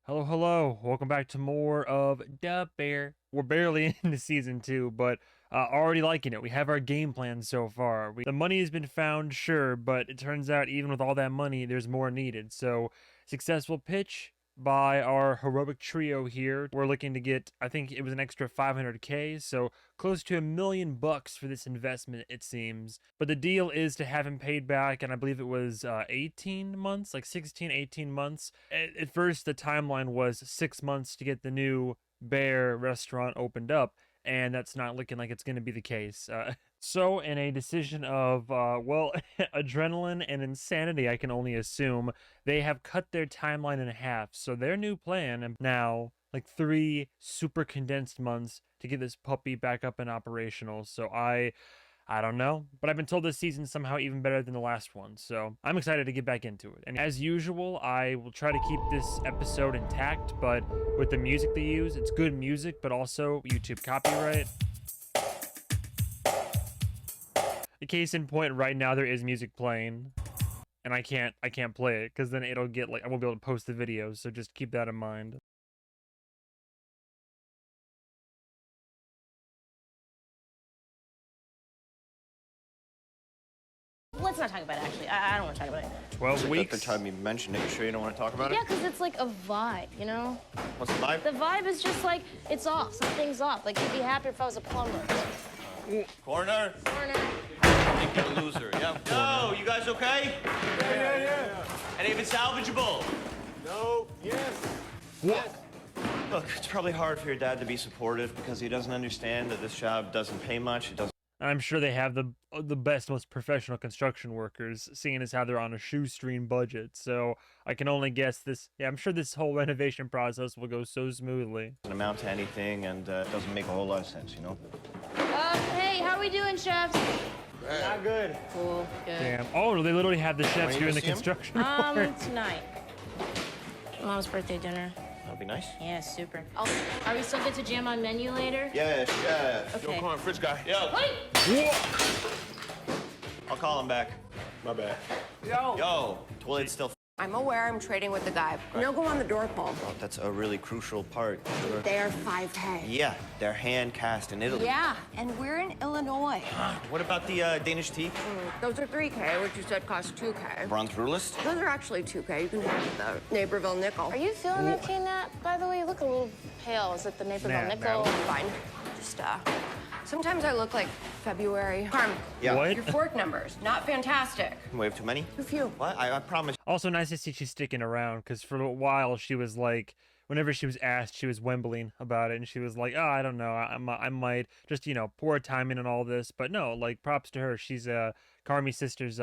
Hello, hello. Welcome back to more of Da Bear. We're barely into season 2, but already liking it. We have our game plan so far. The money has been found, sure, but it turns out even with all that money, there's more needed. So, successful pitch by our heroic trio here. We're looking to get, I think it was an extra 500K, so close to $1 million for this investment, it seems. But the deal is to have him paid back, and I believe it was 18 months, like 16, 18 months. At first, the timeline was 6 months to get the new Bear restaurant opened up, and that's not looking like it's going to be the case. So, in a decision of, well, adrenaline and insanity, I can only assume, they have cut their timeline in half. So, their new plan now, like 3 super condensed months to get this puppy back up and operational. So, I don't know, but I've been told this season's somehow even better than the last one, so I'm excited to get back into it. And as usual, I will try to keep this episode intact, but with the music they use, it's good music, but also YouTube copyright. The case in point, right now there is music playing, and I can't play it, because then it'll get, like, I won't be able to post the videos, so just keep that in mind. Let's not talk about it, actually. I don't want to talk about it. 12 weeks? The time you mentioned it, you sure you don't want to talk about it? Yeah, because it's like a vibe, you know? What's the vibe? The vibe is just like, it's off. Something's off. Like, you'd be happier if I was a plumber. Corner. Corner. I think you're a loser. Yeah. Yo, you guys okay? Yeah. Any of it salvageable? No. Yes. What? Look, it's probably hard for your dad to be supportive because he doesn't understand that this job doesn't pay much. It doesn't. I'm sure they have the best, most professional construction workers, seeing as how they're on a shoestring budget. So I can only guess this. Yeah, I'm sure this whole renovation process will go so smoothly. Doesn't amount to anything and doesn't make a whole lot of sense, you know? Hey, how we doing, chefs? Not good. Cool, good. Damn. Oh, they literally have the chefs you doing the gonna see 'em? construction work. Tonight. Mom's birthday dinner. That'll be nice. Yeah, super. Are we still good to jam on menu later? Yeah. Okay. Yo, come on, fridge guy. Yo, Wait! I'll call him back. My bad. Yo, toilet's still. I'm aware I'm trading with the guy. No go on the door pull. Oh, that's a really crucial part. Sure. They're 5K. Yeah, they're hand cast in Italy. Yeah, and we're in Illinois. What about the Danish tea? Those are 3K, which you said cost 2K. Bronze brutalist? Those are actually 2K. You can have the Naperville nickel. Are you feeling okay, Nat? By the way, you look a little pale. Is it the Naperville Nat, nickel? Fine. Just, sometimes I look like February. Harm. Yeah. What? Your fork numbers, not fantastic. We have too many? Too few. What? I promise. Also nice to see she's sticking around, because for a while she was like, whenever she was asked, she was wembling about it, and she was like, oh, I don't know, I might just, you know, poor timing and all this. But no, like, props to her. She's Carmi sister's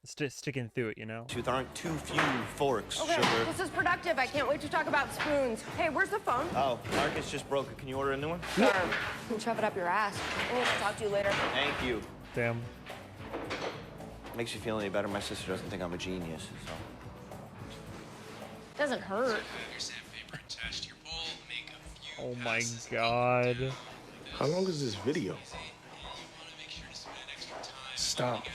sticking through it, you know. Tooth aren't too few forks, Okay, sugar. this is productive. I can't wait to talk about spoons. Hey, where's the phone? Oh, Marcus just broke it. Can you order a new one? Shove it up your ass. I need to talk to you later. Thank you. Damn. Makes you feel any better. My sister doesn't think I'm a genius, so. Doesn't hurt. Oh my god. How long is this video? Stop.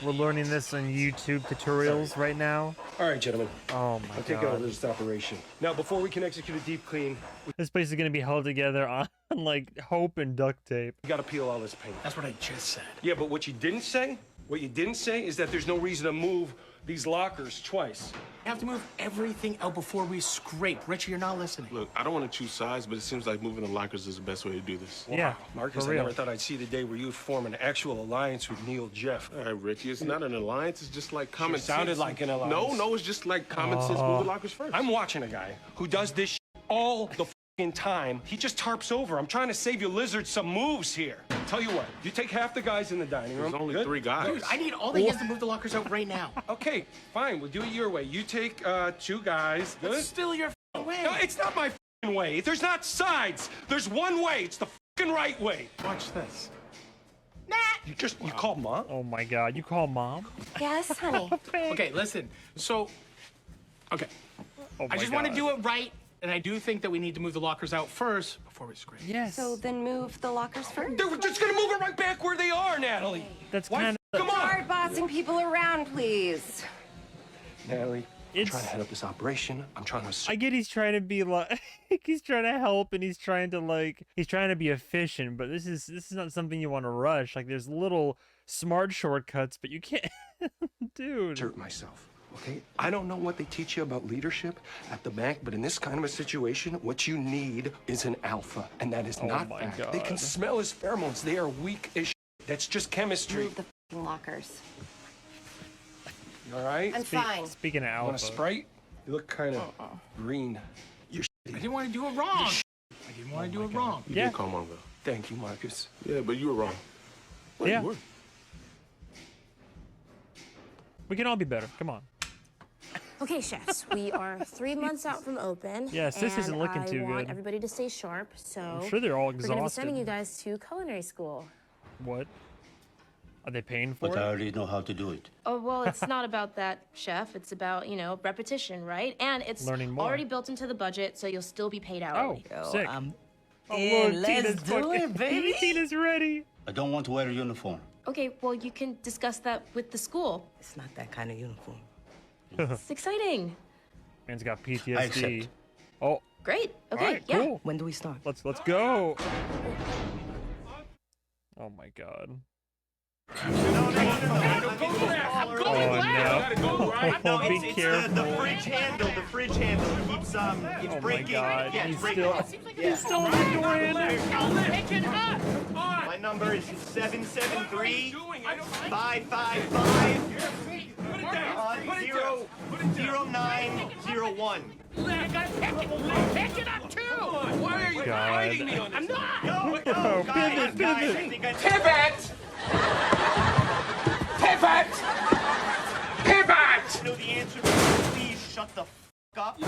We're learning this on YouTube tutorials right now. All right, gentlemen. Oh my I'll take over god. this operation. Now, before we can execute a deep clean, This place is gonna be held together on like hope and duct tape. we gotta peel all this paint. That's what I just said. Yeah, but what you didn't say is that there's no reason to move these lockers twice. We have to move everything out before we scrape. Richie, you're not listening. Look, I don't want to choose sides, but it seems like moving the lockers is the best way to do this. Yeah, Marcus, for I real. never thought I'd see the day where you'd form an actual alliance with Neil Jeff. All right, Richie, it's not an alliance. It's just like common sense. sounded like an alliance. No, it's just like common sense. Move the lockers first. I'm watching a guy who does this all the time. He just tarps over. I'm trying to save you lizards some moves here. Tell you what, you take half the guys in the dining room. There's only Good? 3 guys. Dude, I need all the hands to move the lockers out right now. Okay, fine. We'll do it your way. You take 2 guys. Good? It's still your way. No, it's not my way. There's not sides. There's one way. It's the right way. Watch this. You called mom? Oh my god, you call mom? Yes, honey. Okay, listen. So, okay. Oh my I just god. want to do it right, and I do think that we need to move the lockers out first before we scrape. Yes. So then move the lockers first. They're just gonna move it right back where they are, Natalie. That's Why kind of Come on. Start bossing people around, please. Natalie, it's trying to head up this operation. I'm trying to. I get he's trying to be like he's trying to help and he's trying to be efficient, but this is not something you want to rush. Like there's little smart shortcuts, but you can't dude. Hurt myself. Okay, I don't know what they teach you about leadership at the bank, but in this kind of a situation, what you need is an alpha, and that is not my fact. God. They can smell his pheromones. They are weak as shit. That's just chemistry. Move the f***ing lockers. You all right? I'm fine. Speaking of alpha. Want a Sprite? You look kind of green. You're I didn't want to do it wrong. I didn't want to do it wrong. You Yeah. did calm on, though. Thank you, Marcus. Yeah, but you were wrong. Well, Yeah. you were. We can all be better. Come on. Okay, chefs, we are 3 months out from open. Yes, this isn't looking too I want good. everybody to stay sharp, so I'm sure they're all we're gonna be sending exhausted. you guys to culinary school. What? Are they paying for But I it? already know how to do it. Oh, well, it's not about that, chef. It's about, you know, repetition, right? And it's Learning more. already built into the budget, so you'll still be paid Oh, hourly. sick. I'm Oh, in. look, Let's Tina's do fucking- it, baby. Tina's ready. I don't want to wear a uniform. Okay, well, you can discuss that with the school. It's not that kind of uniform. It's exciting. Man's got PTSD. I accept. Oh, Great. Okay, all right, yeah. cool. When do we start? Let's go. Oh my god. Oh no. Be It's careful. the fridge handle. The fridge handle keeps Oh my breaking. god. Yeah, He's it's breaking. still on the door in there. My number is 773-555-0901. Pick it up too. Why are you God. fighting me on this? I'm not. No, Oh, guys, pivot, guys, pivot. I think I Pivot. Pivot. Pivot. know the answer. Please shut the f up.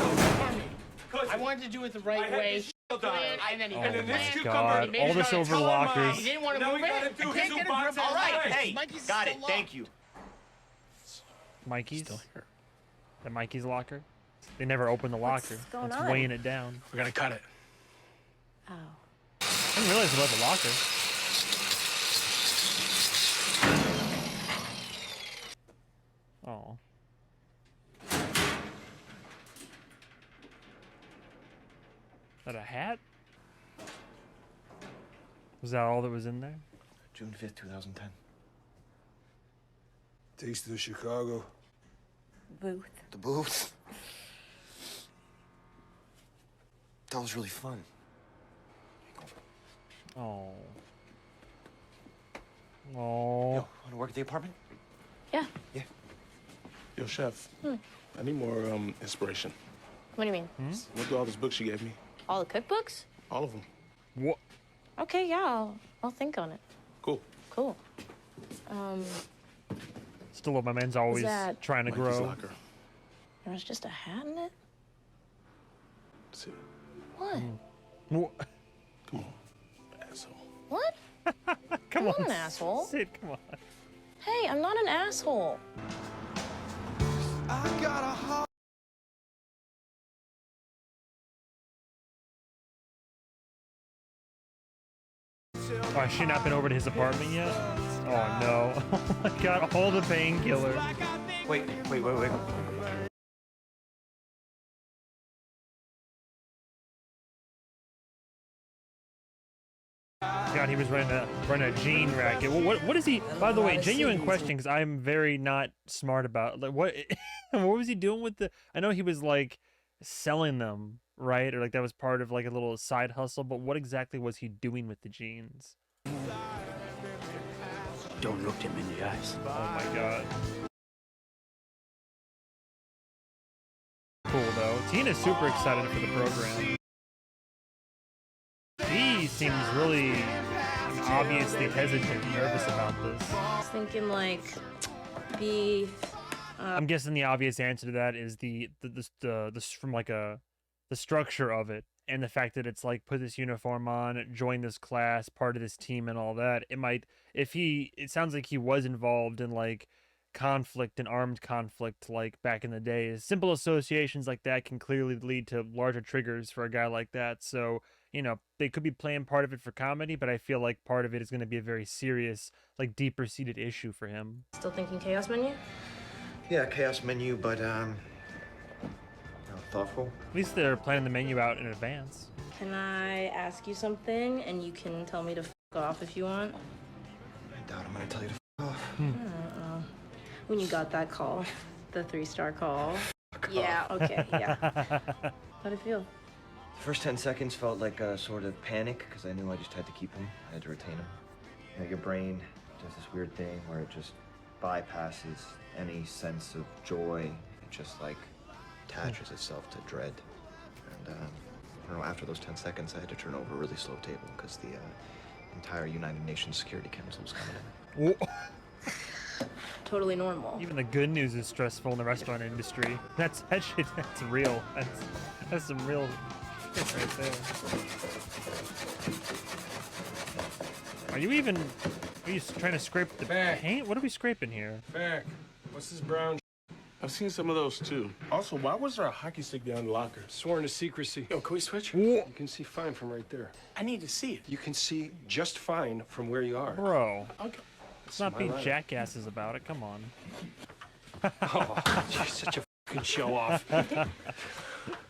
I wanted to do it the right way. Plan, and then he Oh got the my plan. God. He made All it this right. over Tell him, lockers. He didn't want to Now move we gotta it. do I his can't get it box ripped out. All right, off. hey, Mikey's got it. still Thank you. Mikey's? The Mikey's locker? They never opened the locker. going That's on? weighing it down. We're gonna cut it. Oh. I didn't realize about the locker. Oh. Is that a hat? Was that all that was in there? June 5th, 2010. Taste of Chicago. Booth. The booth. That was really fun. Oh. Oh. Want to work at the apartment? Yeah. Yo, chef. I need more inspiration. What do you mean? What do all those books you gave me? All the cookbooks? All of them. What? Okay, yeah, I'll think on it. Cool. Cool. Still love my man's always that- trying to Mikey's grow. locker. There was just a hat in it? That's it. What? Wha- Come on, asshole. What? Come I'm on, not an asshole. Sid, come on. Hey, I'm not an asshole. Oh, has she not been over to his apartment yet? Oh no. Oh my god, all the painkillers. Wait. God, he was running a gene racket. Well, what is he? By the way, genuine question, because I'm very not smart about like what what was he doing with the? I know he was like selling them, right? Or like that was part of like a little side hustle. But what exactly was he doing with the jeans? Don't look him in the eyes. Oh my god. Cool though. Tina's super excited for the program. He seems really obviously hesitant and nervous about this. I was thinking like beef. I'm guessing the obvious answer to that is the from like the structure of it and the fact that it's like put this uniform on, join this class, part of this team and all that. It sounds like he was involved in like conflict and armed conflict like back in the days. Simple associations like that can clearly lead to larger triggers for a guy like that. So, you know, they could be playing part of it for comedy, but I feel like part of it is going to be a very serious, like deeper seated issue for him. Still thinking chaos menu? Yeah, chaos menu, but thoughtful. At least they're planning the menu out in advance. Can I ask you something and you can tell me to f off if you want? I doubt I'm gonna tell you to f off. When you got that call, the 3-star call. Yeah, okay, yeah. How'd it feel? The first 10 seconds felt like a sort of panic because I knew I just had to keep him. I had to retain him. You know, your brain does this weird thing where it just bypasses any sense of joy. It just like attaches itself to dread. And I don't know, after those 10 seconds, I had to turn over a really slow table because the entire United Nations Security Council was coming in. Totally normal. Even the good news is stressful in the restaurant industry. That shit, that's real. That's some real shit right there. Are you trying to scrape the paint? What are we scraping here? Back. What's this brown? I've seen some of those too. Also, why was there a hockey stick down the locker? Sworn to secrecy. Yo, can we switch? Whoa. You can see fine from right there. I need to see it. You can see just fine from where you are. Bro, Okay. let's not be jackasses about it. Come on. Oh, you're such a fucking show off. I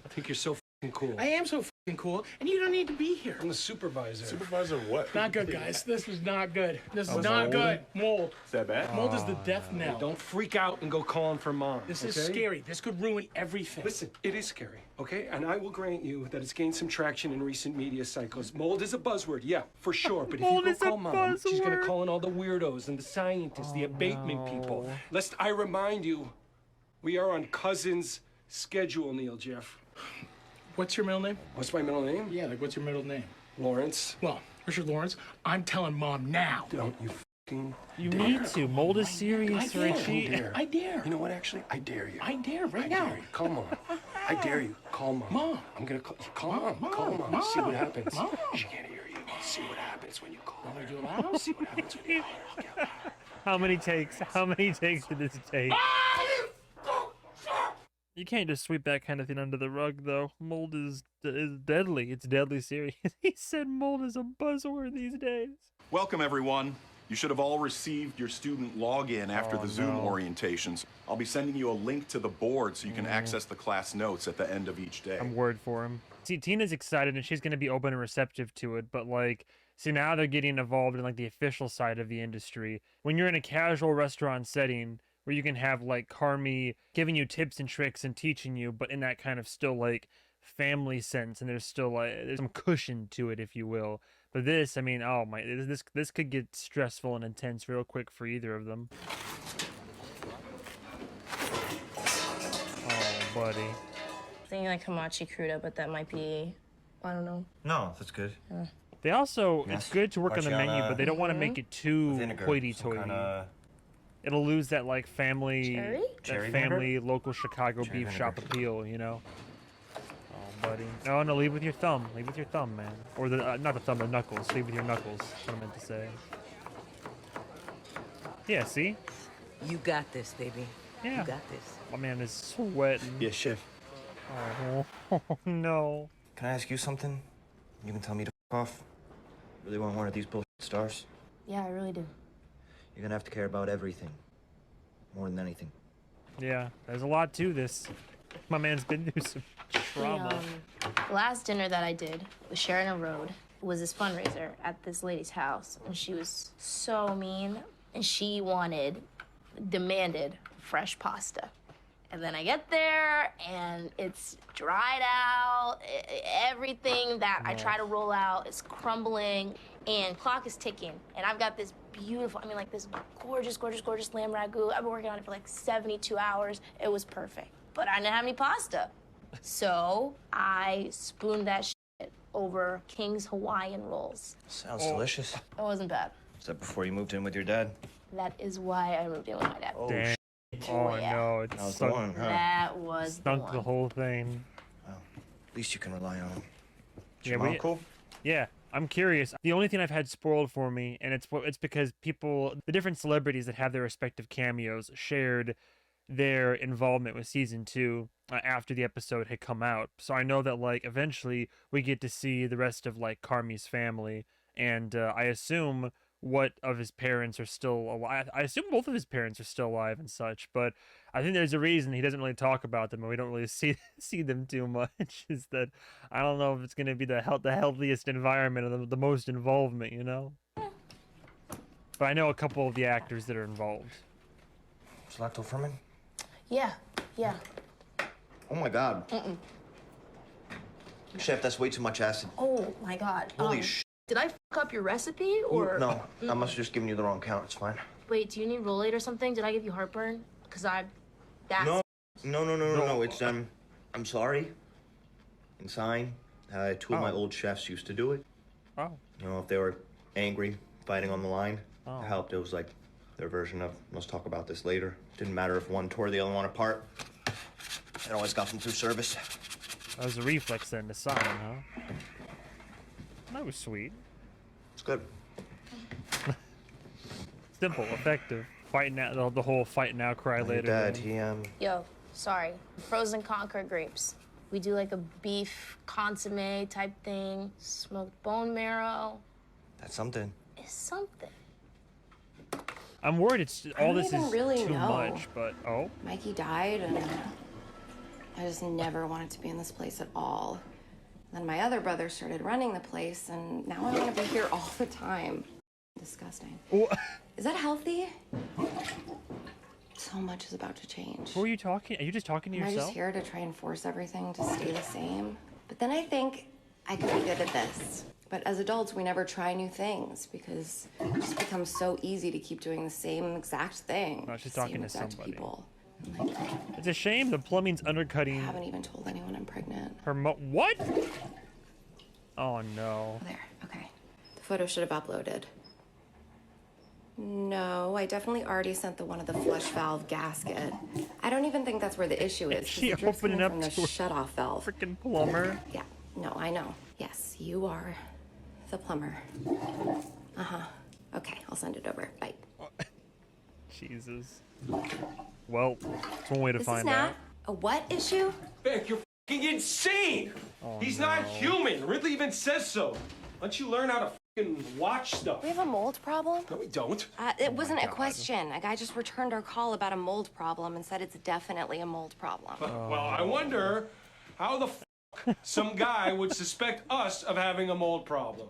think you're so fucking cool. I am so fucking cool, and you don't need to be here. I'm the supervisor. Supervisor of what? Not good, guys. This is not good. This is Oh, not mold? good. Mold. Is that bad? Mold is the death knell. Don't freak out and go calling for mom. This is okay? scary. This could ruin everything. Listen, it is scary, okay? And I will grant you that it's gained some traction in recent media cycles. Mold is a buzzword, yeah, for sure. But if Mold you is go a call mom, she's gonna buzzword. call in all the weirdos and the scientists, the abatement people. no. Lest I remind you, we are on Cousin's schedule, Neil Jeff. What's your middle name? What's my middle name? Yeah, like what's your middle name? Lawrence. Well, Richard Lawrence, I'm telling mom now. Don't you fucking You dare. need to. Mold is serious, I dare. Richie. Dare. I dare. You know what, actually? I dare you. I dare right I now. dare you. Call mom. I dare you. Call mom. Mom. I'm gonna call mom. Mom. Call mom. Mom. See what happens. Mom. She can't hear you. See what happens when you call her. Do it loud? See what happens when you call her. Get loud. How many takes? How many takes did this take? You can't just sweep that kind of thing under the rug, though. Mold is deadly. It's deadly serious. He said mold is a buzzword these days. Welcome, everyone. You should have all received your student login after Oh, the Zoom no. orientations. I'll be sending you a link to the board so you can access the class notes at the end of each day. I'm worried for him. See, Tina's excited and she's going to be open and receptive to it, but like, see, now they're getting involved in like the official side of the industry. When you're in a casual restaurant setting where you can have like Carmi giving you tips and tricks and teaching you, but in that kind of still like family sense, and there's still like there's some cushion to it, if you will. But this, I mean, oh my, this could get stressful and intense real quick for either of them. Oh, buddy. Thinking like hamachi cruda, but that might be, I don't know. No, that's good. They also, Yes. it's good to work on the menu, Marciana but they don't want to make it too Vinegar. hoity-toity. It'll lose that like family, Cherry? that Cherry family local Chicago Cherry beef shop vinegar. appeal, you know. Oh, buddy. No, no, leave with your thumb. Leave with your thumb, man. Or the not the thumb, the knuckles. Leave with your knuckles. That's what I meant to say. Yeah, see? You got this, baby. Yeah. You got this. My man is sweating. Yeah, chef. Oh, no. Can I ask you something? You can tell me to f off. Really want one of these bullshit stars? Yeah, I really do. You're gonna have to care about everything. More than anything. Yeah, there's a lot to this. My man's been through some trauma. The last dinner that I did with Sharon Road was this fundraiser at this lady's house, and she was so mean, and she demanded fresh pasta. And then I get there, and it's dried out. Everything that I try to roll out is crumbling, and clock is ticking. And I've got this beautiful, I mean, like this gorgeous, gorgeous, gorgeous lamb ragu. I've been working on it for like 72 hours. It was perfect. But I didn't have any pasta. So I spooned that shit over King's Hawaiian rolls. Sounds delicious. It wasn't bad. Is that before you moved in with your dad? That is why I moved in with my dad. Oh, Damn. Oh, yeah. no. It that was the stunk, one, huh? That was stunk the the one. whole thing. Well, at least you can rely on him. Is Yeah, your mom cool? Yeah, I'm curious. The only thing I've had spoiled for me, and it's because the different celebrities that have their respective cameos shared their involvement with season 2 after the episode had come out. So I know that like eventually we get to see the rest of like Carmi's family, and I assume what of his parents are still alive. I assume both of his parents are still alive and such, but I think there's a reason he doesn't really talk about them, and we don't really see them too much. Is that I don't know if it's gonna be the healthiest environment or the most involvement, you know. But I know a couple of the actors that are involved. Slato Furman? Yeah, yeah. Oh my God. Chef, that's way too much acid. Oh my God. Holy sh! Did I fuck up your recipe or? No, I must have just given you the wrong count. It's fine. Wait, do you need Rolade or something? Did I give you heartburn? Cause that's... No. It's I'm sorry. And sign. Two of my old chefs used to do it. Oh. You know, if they were angry, fighting on the line, Oh. it helped. It was like their version of let's talk about this later. Didn't matter if one tore the other one apart. It always got them through service. That was a reflex then to sign, huh? That was sweet. It's good. Simple, effective. Fighting out the whole fight now, cry My later. dad, thing. he Yo, sorry. Frozen Concord grapes. We do like a beef consomme type thing. Smoked bone marrow. That's something. It's something. I'm worried it's all this don't is even really too know. much, but Mikey died, and I just never wanted to be in this place at all. Then my other brother started running the place, and now I'm gonna be here all the time. Disgusting. Is that healthy? So much is about to change. Who are you talking? Are you just talking to Am I yourself? just here to try and force everything to stay the same? But then I think I could be good at this. But as adults, we never try new things because it just becomes so easy to keep doing the same exact thing. No, she's Same talking to exact somebody. People. It's a shame the plumbing's I undercutting haven't even told anyone I'm pregnant. her what? Oh no. There, okay. The photo should have uploaded. No, I definitely already sent the one of the flush valve gasket. I don't even think that's where the issue is. 'cause She the drip's opening coming up from the to her shut-off valve. Freaking plumber. Yeah, no, I know. Yes, you are the plumber. Uh-huh. Okay, I'll send it over. Bye. Jesus. Well, it's one way to This is find not out. a what issue? Beck, you're fucking insane! He's not human. Ridley even says so. Why don't you learn how to fucking watch stuff? We have a mold problem? No, we don't. It wasn't a question. A guy just returned our call about a mold problem and said it's definitely a mold problem. Well, I wonder how the fuck some guy would suspect us of having a mold problem.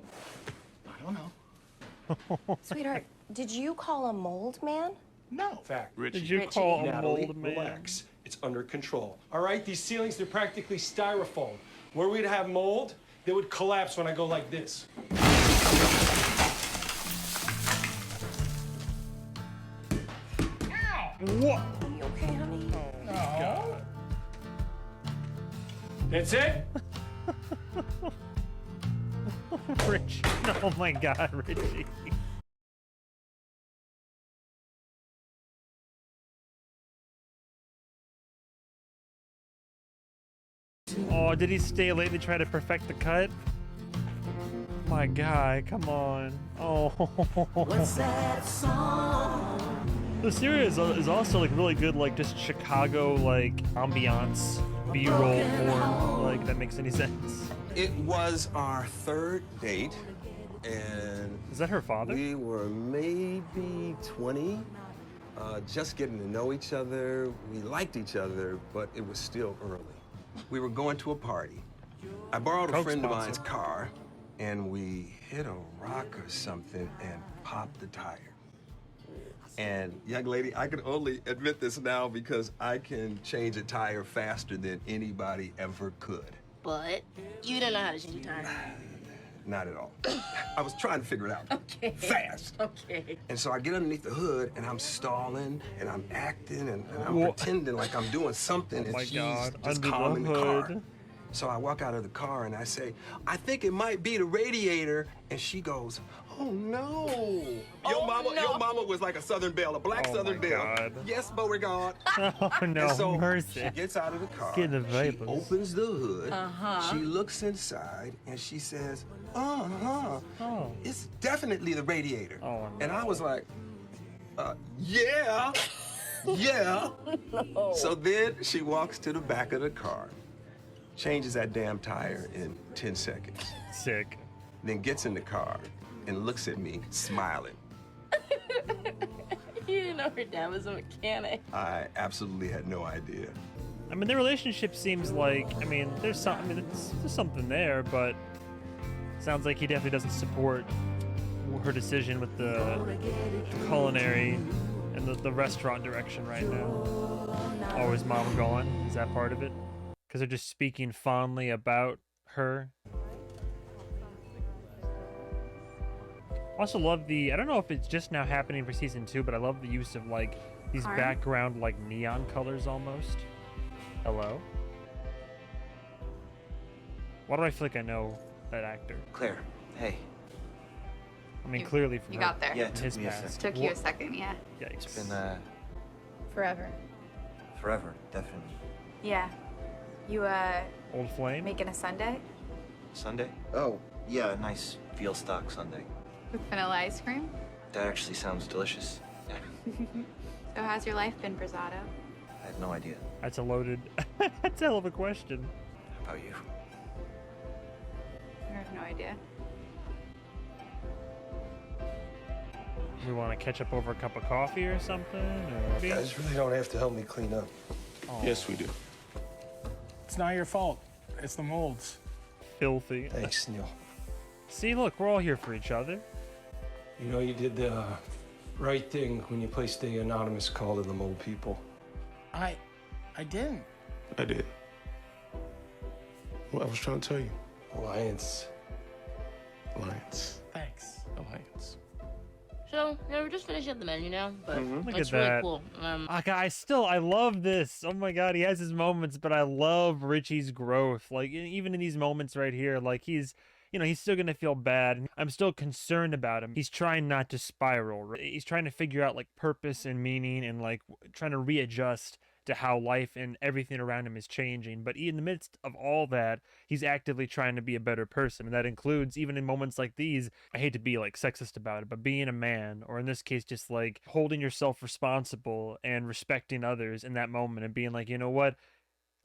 I don't know. Sweetheart, did you call a mold man? No. Fact. Did you Richie. call a Natalie, mold man? relax. It's under control. All right, these ceilings, they're practically styrofoam. Where we'd have mold, they would collapse when I go like this. What? Are you okay, honey? God. That's it? Richie. Oh my God, Richie. Oh, did he stay late to try to perfect the cut? My guy, come on. Oh. What's that song? The series is also like really good, like just Chicago like ambiance, B-roll porn. Like that makes any sense. It was our third date, and Is that her father? we were maybe 20, just getting to know each other. We liked each other, but it was still early. We were going to a party. I borrowed a Coke friend of sponsor. mine's car, and we hit a rock or something and popped the tire. And young lady, I can only admit this now because I can change a tire faster than anybody ever could. But you don't know how to change a tire. Not at all. I was trying to figure it out. Okay. Fast. Okay. And so I get underneath the hood and I'm stalling and I'm acting and I'm What? pretending like I'm doing something and my she's God, just under the calm in the car. hood. So I walk out of the car and I say, I think it might be the radiator. And she goes, oh no. Your mama was like a Southern Belle, a black Oh, Southern my Belle. God. Yes, Beauregard. Oh no, And so mercy. she gets out of the car. Get the She vapors. opens the hood. She looks inside and she says, Oh. it's definitely the radiator. Oh, And I no. was like, yeah. So then she walks to the back of the car, changes that damn tire in 10 seconds, Sick. then gets in the car and looks at me, smiling. You didn't know her dad was a mechanic. I absolutely had no idea. I mean, their relationship seems like, I mean, there's something there, but sounds like he definitely doesn't support her decision with the culinary and the restaurant direction right now. Oh, is mom gone? Is that part of it? Because they're just speaking fondly about her. Also love I don't know if it's just now happening for season 2, but I love the use of like these background like neon colors almost. Hello? Why do I feel like I know that actor? Claire, hey. I mean, clearly from You her- got there. Yeah, it took his me a past. second. Took you a second, yeah. Yikes. It's been Forever. forever, definitely. Yeah. You, Old flame? making a sundae Sunday? Oh, yeah, a nice veal stock Sunday. with vanilla ice cream? That actually sounds delicious. So how's your life been, Brizzato? I have no idea. That's a loaded... That's a hell of a question. How about you? I have no idea. We want to catch up over a cup of coffee or something? Or... You guys really don't have to help me clean up. Aw, Yes, we do. It's not your fault. It's the molds. filthy. Thanks, Neil. See, look, we're all here for each other. You know, you did the right thing when you placed the anonymous call to the mole people. I didn't. I did. Well, I was trying to tell you. Alliance. Alliance. Thanks. Alliance. So, yeah, we're just finishing up the menu now, but Look it's at really that. cool. I love this. Oh my god, he has his moments, but I love Richie's growth. Like, even in these moments right here, like, he's still gonna feel bad. I'm still concerned about him. He's trying not to spiral. Right? He's trying to figure out, like, purpose and meaning and, like, trying to readjust to how life and everything around him is changing. But in the midst of all that, he's actively trying to be a better person. And that includes, even in moments like these, I hate to be like sexist about it, but being a man, or in this case, just like holding yourself responsible and respecting others in that moment and being like, you know what?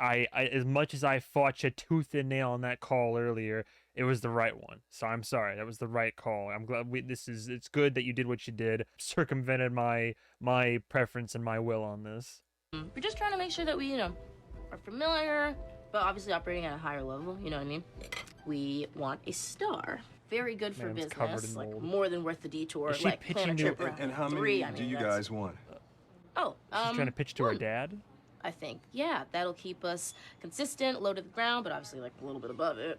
I as much as I fought you tooth and nail on that call earlier, it was the right one. So I'm sorry. That was the right call. I'm glad it's good that you did what you did, circumvented my preference and my will on this. We're just trying to make sure that we, are familiar, but obviously operating at a higher level, you know what I mean? We want a star. Very good for Man's covered business, in like mold. more than worth the detour. Is she Like pitching plan a to- trip around And how three, many do you that's- guys want? Oh, She's trying to pitch to her dad. I think, yeah, that'll keep us consistent, low to the ground, but obviously like a little bit above it.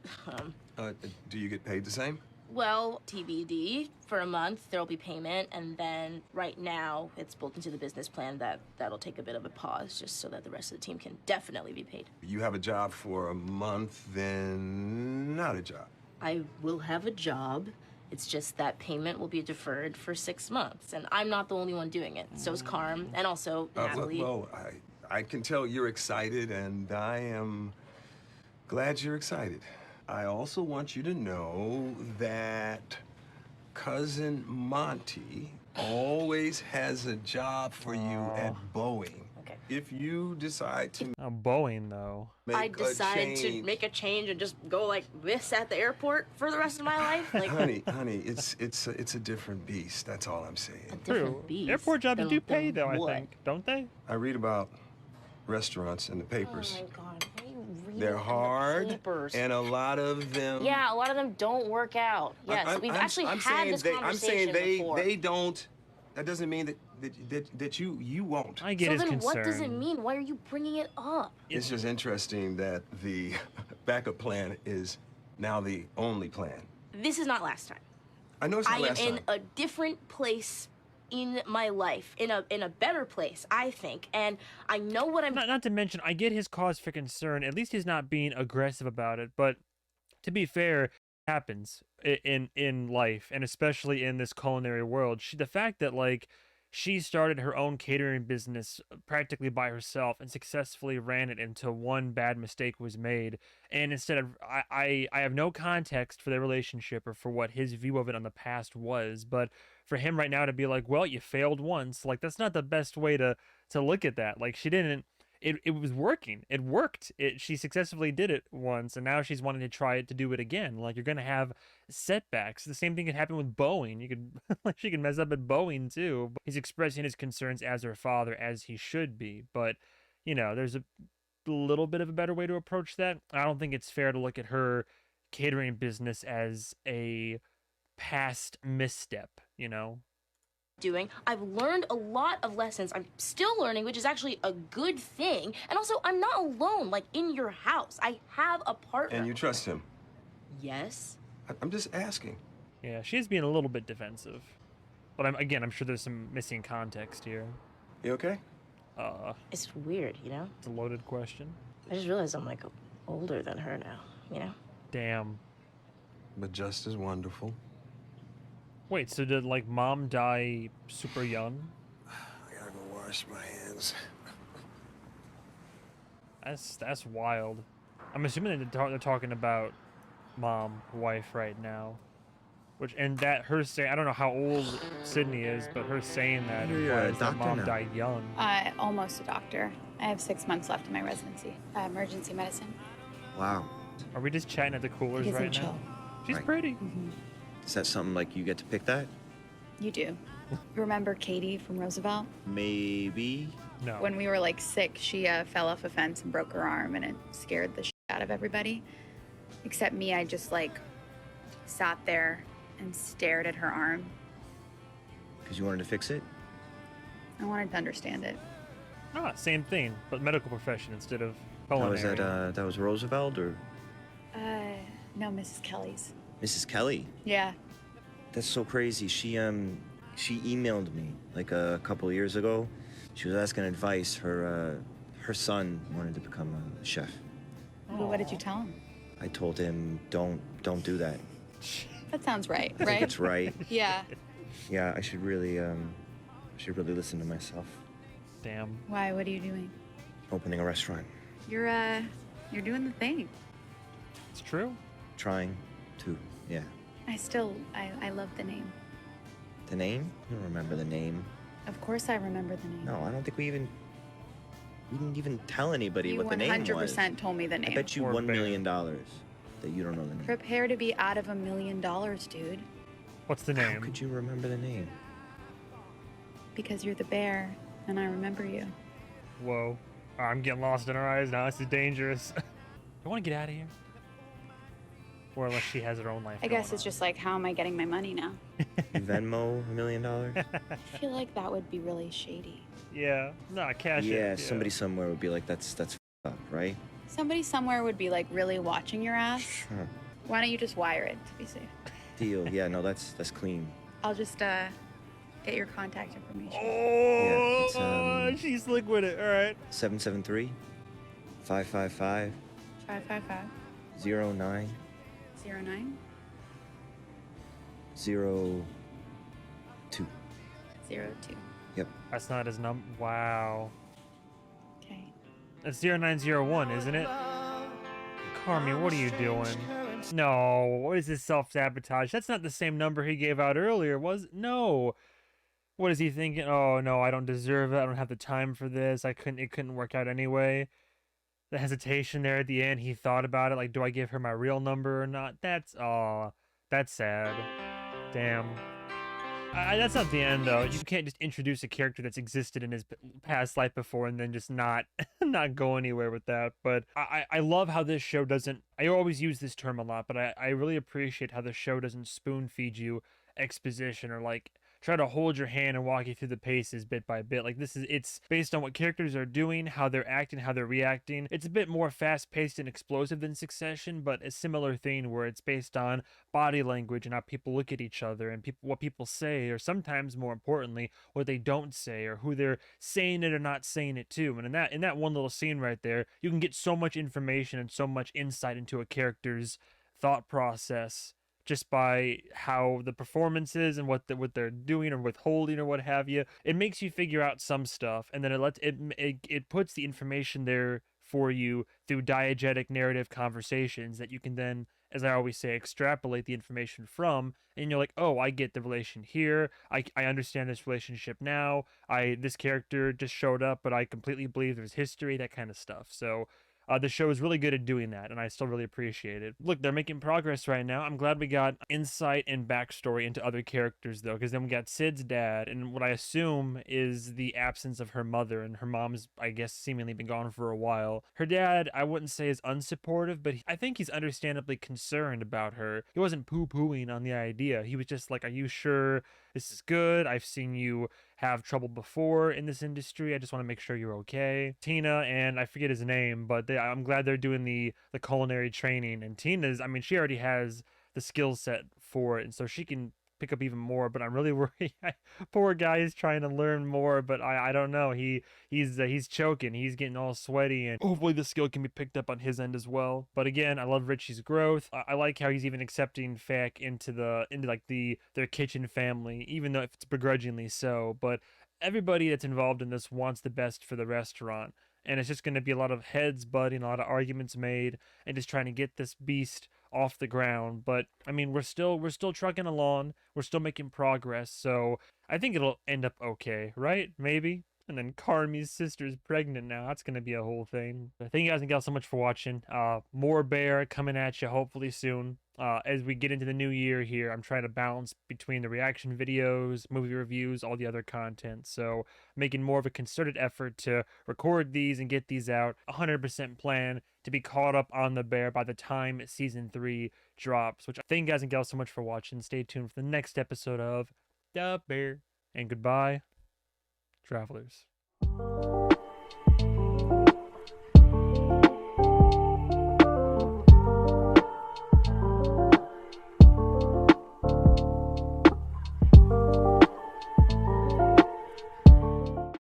Do you get paid the same? Well, TBD, for a month there'll be payment, and then right now it's built into the business plan that'll take a bit of a pause just so that the rest of the team can definitely be paid. You have a job for a month, then not a job. I will have a job. It's just that payment will be deferred for 6 months, and I'm not the only one doing it. So's Carm, and also Natalie. Well, I can tell you're excited, and I am glad you're excited. I also want you to know that Cousin Monty always has a job for you at Boeing. Okay. If you decide to Boeing, though. I make a decide to change. make a change and just go like this at the airport for the rest of my life. Like, honey, it's a different beast. That's all I'm saying. different beast. Airport jobs Then- do pay, then though, I what? think. Don't they? I read about restaurants in the papers. Oh my god, why are you reading They're in the hard, papers? and a lot of them. Yeah, a lot of them don't work out. Yes, we've actually had this conversation I'm saying before. they don't. That doesn't mean that you won't. I get So his then concern. what does it mean? Why are you bringing it up? It's just interesting that the backup plan is now the only plan. This is not last time. I know it's not I am last in time. a different place in my life, in a better place, I think, and I know what I'm. Not to mention, I get his cause for concern. At least he's not being aggressive about it. But to be fair, it happens in life, and especially in this culinary world. The fact that like she started her own catering business practically by herself and successfully ran it until one bad mistake was made. And instead of, I have no context for their relationship or for what his view of it on the past was, but for him right now to be like, well, you failed once, like that's not the best way to look at that. Like she didn't, it was working. It worked. She successfully did it once, and now she's wanting to try to do it again. Like, you're gonna have setbacks. The same thing could happen with Boeing. You could like, she could mess up at Boeing too. He's expressing his concerns as her father, as he should be, but there's a little bit of a better way to approach that. I don't think it's fair to look at her catering business as a past misstep, doing. I've learned a lot of lessons. I'm still learning, which is actually a good thing. And also, I'm not alone, like, in your house. I have a partner. And you trust him? Yes. I'm just asking. Yeah, she's being a little bit defensive. But I'm sure there's some missing context here. You okay? It's weird, It's a loaded question. I just realized I'm, like, older than her now, Damn. But just as wonderful. Wait, so did, like, mom die super young? I gotta go wash my hands. That's wild. I'm assuming they're talking about mom, wife right now. Her saying, I don't know how old Sydney is, but her saying that implies that mom died young. Almost a doctor. I have 6 months left in my residency. Emergency medicine. Wow. Are we just chatting at the coolers right now? She's Right. pretty. Mm-hmm. Is that something like you get to pick that? You do. Remember Katie from Roosevelt? Maybe. No. When we were like 6, she fell off a fence and broke her arm, and it scared the shit out of everybody. Except me, I just like sat there and stared at her arm. Because you wanted to fix it? I wanted to understand it. Same thing, but medical profession instead of That culinary. was that was Roosevelt or No, Mrs. Kelly's. Mrs. Kelly? Yeah. That's so crazy. She emailed me like a couple of years ago. She was asking advice. Her son wanted to become a chef. Well, what did you tell him? I told him don't do that. That sounds right, I right? think it's right. Yeah. Yeah, I should really listen to myself. Damn. Why? What are you doing? Opening a restaurant. You're doing the thing. It's true. Trying to, yeah. I love the name. The name? You don't remember the name. Of course I remember the name. No, I don't think we didn't even tell anybody what the name was. 100% told me the name. I bet you $1 million that you don't know the name. Prepare to be out of $1 million, dude. What's the name? How could you remember the name? Because you're the bear, and I remember you. Whoa. I'm getting lost in her eyes now. This is dangerous. I want to get out of here. Or unless she has her own life. I guess it's just like, how am I getting my money now? You Venmo $1 million? I feel like that would be really shady. Yeah. No, cash it. Yeah, somebody somewhere would be like, that's up, right? Somebody somewhere would be like really watching your ass. Sure. Why don't you just wire it to be safe? Deal. Yeah, no, that's clean. I'll just get your contact information. Oh, Yeah, it's, she's slick with it. All right. 773 555 555 09 09 02. 02. Yep. That's not his number. Wow. Okay. That's 0901, isn't it? Carmi, what are you doing? No, what is this self-sabotage? That's not the same number he gave out earlier, was it? No. What is he thinking? Oh, no, I don't deserve it. I don't have the time for this. It couldn't work out anyway. The hesitation there at the end, he thought about it, like, do I give her my real number or not? That's sad. Damn. That's not the end, though. You can't just introduce a character that's existed in his past life before and then just not go anywhere with that. But I love how this show doesn't... I always use this term a lot, but I really appreciate how the show doesn't spoon-feed you exposition or, like, try to hold your hand and walk you through the paces bit by bit. Like, it's based on what characters are doing, how they're acting, how they're reacting. It's a bit more fast-paced and explosive than Succession, but a similar thing where it's based on body language and how people look at each other and what people say, or sometimes more importantly, what they don't say, or who they're saying it or not saying it to. And in that one little scene right there, you can get so much information and so much insight into a character's thought process just by how the performance is and what they're doing or withholding or what have you. It makes you figure out some stuff, and then it puts the information there for you through diegetic narrative conversations that you can then as I always say, extrapolate the information from, and you're like, oh, I get the relation here. I understand this relationship now. This character just showed up, but I completely believe there's history, that kind of stuff. So the show is really good at doing that, and I still really appreciate it. Look, they're making progress right now. I'm glad we got insight and backstory into other characters, though, because then we got Sid's dad, and what I assume is the absence of her mother, and her mom's, I guess, seemingly been gone for a while. Her dad, I wouldn't say is unsupportive, but I think he's understandably concerned about her. He wasn't poo-pooing on the idea. He was just like, are you sure this is good? I've seen you have trouble before in this industry. I just want to make sure you're okay. Tina, and I forget his name, but I'm glad they're doing the culinary training. And Tina's, I mean, she already has the skill set for it, and so she can pick up even more. But I'm really worried. Poor guy is trying to learn more, but I don't know. He's choking. He's getting all sweaty, and hopefully the skill can be picked up on his end as well. But again, I love Richie's growth. I like how he's even accepting Fack into their kitchen family, even though if it's begrudgingly so. But everybody that's involved in this wants the best for the restaurant. And it's just going to be a lot of heads butting, a lot of arguments made, and just trying to get this beast off the ground. But I mean, we're still trucking along. We're still making progress. So I think it'll end up okay, right? Maybe. And then Carmi's sister's pregnant now. That's going to be a whole thing. Thank you guys and gals so much for watching. More Bear coming at you hopefully soon. As we get into the new year here, I'm trying to balance between the reaction videos, movie reviews, all the other content. So making more of a concerted effort to record these and get these out. 100% plan to be caught up on the Bear by the time season 3 drops. Which thank you guys and gals so much for watching. Stay tuned for the next episode of The Bear. And goodbye, travelers.